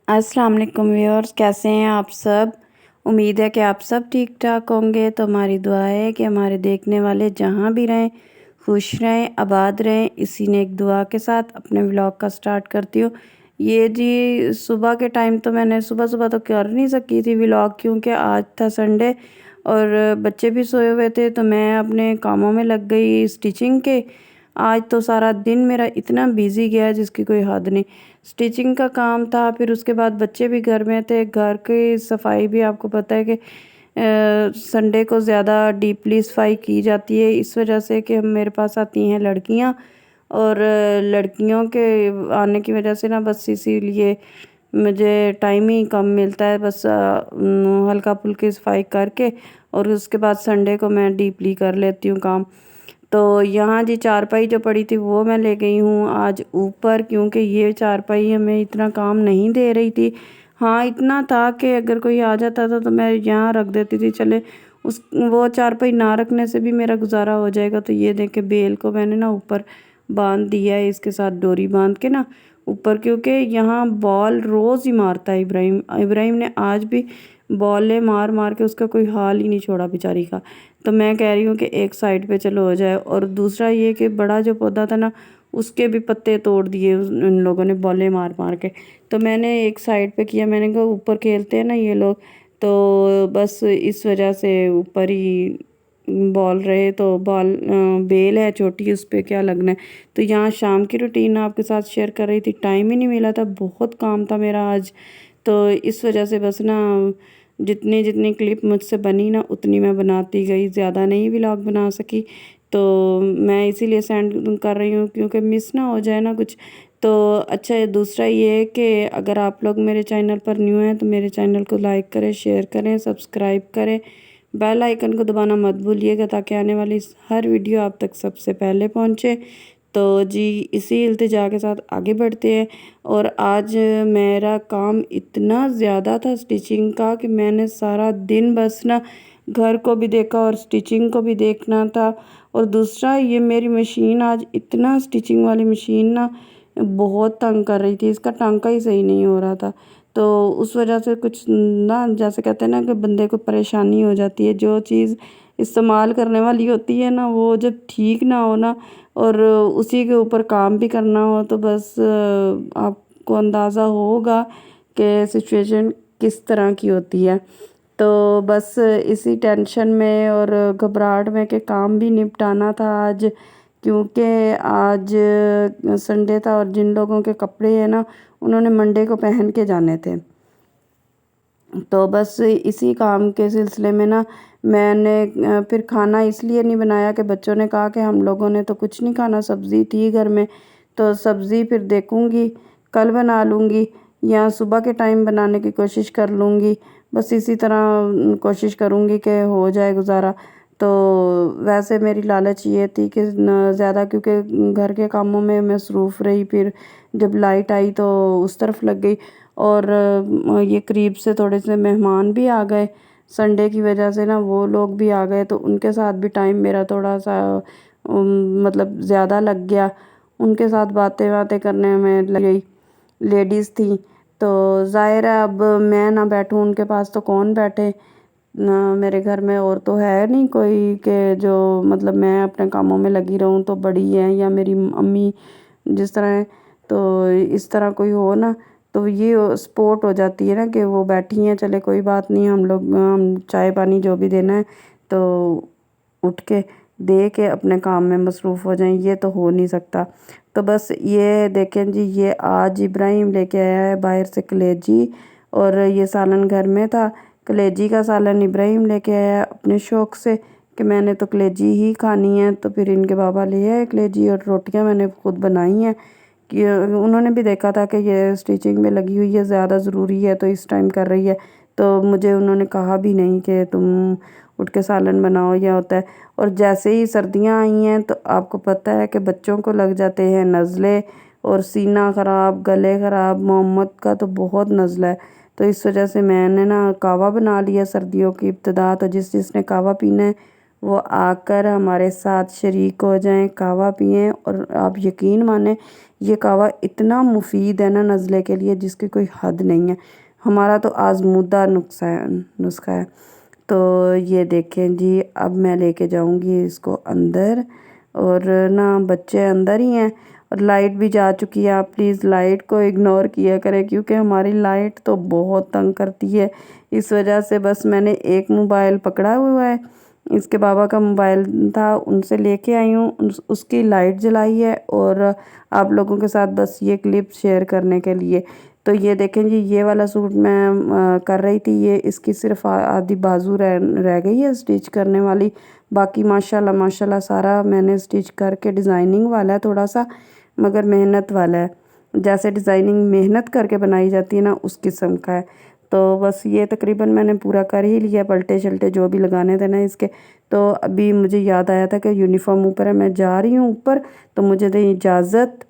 अस्सलाम वालेकुम व्यूअर्स, कैसे हैं आप सब। उम्मीद है कि आप सब ठीक ठाक होंगे। तो हमारी दुआ है कि हमारे देखने वाले जहाँ भी रहें खुश रहें, आबाद रहें। इसी ने एक दुआ के साथ अपने व्लॉग का स्टार्ट करती हूँ। ये जी सुबह के टाइम तो मैंने सुबह सुबह तो कर नहीं सकी थी व्लॉग, क्योंकि आज था संडे और बच्चे भी सोए हुए थे। तो मैं अपने कामों में लग गई स्टिचिंग के। आज तो सारा दिन मेरा इतना बिजी गया जिसकी कोई हद नहीं। स्टिचिंग का काम था, फिर उसके बाद बच्चे भी घर में थे। घर की सफाई भी आपको पता है कि संडे को ज़्यादा डीपली सफाई की जाती है, इस वजह से कि मेरे पास आती हैं लड़कियां और लड़कियों के आने की वजह से ना बस इसीलिए मुझे टाइम ही कम मिलता है। बस हल्का फुल्की सफाई करके और उसके बाद संडे को मैं डीपली कर लेती हूँ काम। तो यहाँ जी चारपाई जो पड़ी थी वो मैं ले गई हूँ आज ऊपर, क्योंकि ये चारपाई हमें इतना काम नहीं दे रही थी। हाँ, इतना था कि अगर कोई आ जाता था तो मैं यहाँ रख देती थी, चले उस वो चारपाई ना रखने से भी मेरा गुजारा हो जाएगा। तो ये देखे बेल को मैंने ना ऊपर बांध दिया है, इसके साथ डोरी बांध के ना ऊपर, क्योंकि यहाँ बॉल रोज़ ही मारता है इब्राहिम। इब्राहिम ने आज भी बॉलें मार मार के उसका कोई हाल ही नहीं छोड़ा बेचारी का। तो मैं कह रही हूँ कि एक साइड पे चलो हो जाए। और दूसरा ये कि बड़ा जो पौधा था ना उसके भी पत्ते तोड़ दिए उन लोगों ने बॉलें मार मार के। तो मैंने एक साइड पे किया, मैंने कहा ऊपर खेलते हैं ना ये लोग, तो बस इस वजह से ऊपर ही बॉल रहे। तो बॉल बेल है छोटी, उस पर क्या लगना है। तो यहाँ शाम की रूटीन आपके साथ शेयर कर रही थी, टाइम ही नहीं मिला था, बहुत काम था मेरा आज। तो इस वजह से बस ना जितनी जितनी क्लिप मुझसे बनी ना उतनी मैं बनाती गई, ज़्यादा नहीं व्लॉग बना सकी। तो मैं इसीलिए सेंड कर रही हूँ क्योंकि मिस ना हो जाए ना कुछ। तो अच्छा, दूसरा ये है कि अगर आप लोग मेरे चैनल पर न्यू हैं तो मेरे चैनल को लाइक करें, शेयर करें, सब्सक्राइब करें, बेल आइकन को दबाना मत भूलिएगा ताकि आने वाली हर वीडियो आप तक सबसे पहले पहुँचे। तो जी इसी इल्तिजा के साथ आगे बढ़ते हैं। और आज मेरा काम इतना ज़्यादा था स्टिचिंग का कि मैंने सारा दिन बस ना घर को भी देखा और स्टिचिंग को भी देखना था। और दूसरा ये मेरी मशीन आज इतना स्टिचिंग वाली मशीन ना बहुत तंग कर रही थी, इसका टांका ही सही नहीं हो रहा था। तो उस वजह से कुछ ना जैसे कहते हैं ना कि बंदे को परेशानी हो जाती है, जो चीज़ इस्तेमाल करने वाली होती है ना वो जब ठीक ना हो ना और उसी के ऊपर काम भी करना हो तो बस आपको अंदाज़ा होगा कि सिचुएशन किस तरह की होती है। तो बस इसी टेंशन में और घबराहट में कि काम भी निपटाना था आज, क्योंकि आज संडे था और जिन लोगों के कपड़े हैं ना उन्होंने मंडे को पहन के जाने थे। तो बस इसी काम के सिलसिले में ना मैंने फिर खाना इसलिए नहीं बनाया कि बच्चों ने कहा कि हम लोगों ने तो कुछ नहीं खाना, सब्ज़ी थी घर में। तो सब्ज़ी फिर देखूँगी कल बना लूँगी या सुबह के टाइम बनाने की कोशिश कर लूँगी। बस इसी तरह कोशिश करूँगी कि हो जाए गुज़ारा। तो वैसे मेरी लालच ये थी कि न ज़्यादा, क्योंकि घर के कामों में मसरूफ़ रही, फिर जब लाइट आई तो उस तरफ लग गई। और ये करीब से थोड़े से मेहमान भी आ गए संडे की वजह से ना, वो लोग भी आ गए तो उनके साथ भी टाइम मेरा थोड़ा सा मतलब ज़्यादा लग गया। उनके साथ बातें बातें करने में लग गई, लेडीज़ थी। तो ज़ाहिर है अब मैं ना बैठूं उनके पास तो कौन बैठे ना, मेरे घर में और तो है नहीं कोई कि जो मतलब मैं अपने कामों में लगी रहूं। तो बड़ी है या मेरी अम्मी जिस तरह है, तो इस तरह कोई हो ना तो ये सपोर्ट हो जाती है ना कि वो बैठी हैं, चले कोई बात नहीं, हम चाय पानी जो भी देना है तो उठ के दे के अपने काम में मसरूफ़ हो जाएं। ये तो हो नहीं सकता। तो बस ये देखें जी, ये आज इब्राहिम लेके आया है बाहर से कलेजी, और ये सालन घर में था। कलेजी का सालन इब्राहिम लेके आया अपने शौक़ से कि मैंने तो कलेजी ही खानी है। तो फिर इनके बाबा ले आए कलेजी और रोटियां मैंने खुद बनाई हैं कि उन्होंने भी देखा था कि ये स्टिचिंग में लगी हुई है, ज़्यादा ज़रूरी है तो इस टाइम कर रही है। तो मुझे उन्होंने कहा भी नहीं कि तुम उठ के सालन बनाओ, यह होता है। और जैसे ही सर्दियां आई हैं तो आपको पता है कि बच्चों को लग जाते हैं नज़ले और सीना ख़राब, गले ख़राब। मोहम्मद का तो बहुत नज़ला है, तो इस वजह से मैंने ना कावा बना लिया सर्दियों की इब्तिदा। तो जिसने कावा पीना है وہ آ کر ہمارے ساتھ شریک ہو جائیں، قہوہ پئیں۔ اور آپ یقین مانیں یہ قہوہ اتنا مفید ہے نا نزلے کے لیے جس کی کوئی حد نہیں ہے، ہمارا تو آزمودہ نسخہ ہے۔ تو یہ دیکھیں جی، اب میں لے کے جاؤں گی اس کو اندر، اور نا بچے اندر ہی ہیں اور لائٹ بھی جا چکی ہے۔ آپ پلیز لائٹ کو اگنور کیا کریں کیونکہ ہماری لائٹ تو بہت تنگ کرتی ہے، اس وجہ سے بس میں نے ایک موبائل پکڑا ہوا ہے، اس کے بابا کا موبائل تھا ان سے لے کے آئی ہوں، اس کی لائٹ جلائی ہے، اور آپ لوگوں کے ساتھ بس یہ کلپ شیئر کرنے کے لیے۔ تو یہ دیکھیں جی، یہ والا سوٹ میں کر رہی تھی، یہ اس کی صرف آدھی بازو رہ گئی ہے سٹیچ کرنے والی، باقی ماشاءاللہ سارا میں نے سٹیچ کر کے، ڈیزائننگ والا ہے تھوڑا سا مگر محنت والا ہے، جیسے ڈیزائننگ محنت کر کے بنائی جاتی ہے نا اس قسم کا ہے۔ تو بس یہ تقریباً میں نے پورا کر ہی لیا، پلٹے شلٹے جو بھی لگانے تھے نا اس کے۔ تو ابھی مجھے یاد آیا تھا کہ یونیفارم اوپر ہے، میں جا رہی ہوں اوپر، تو مجھے دیں اجازت،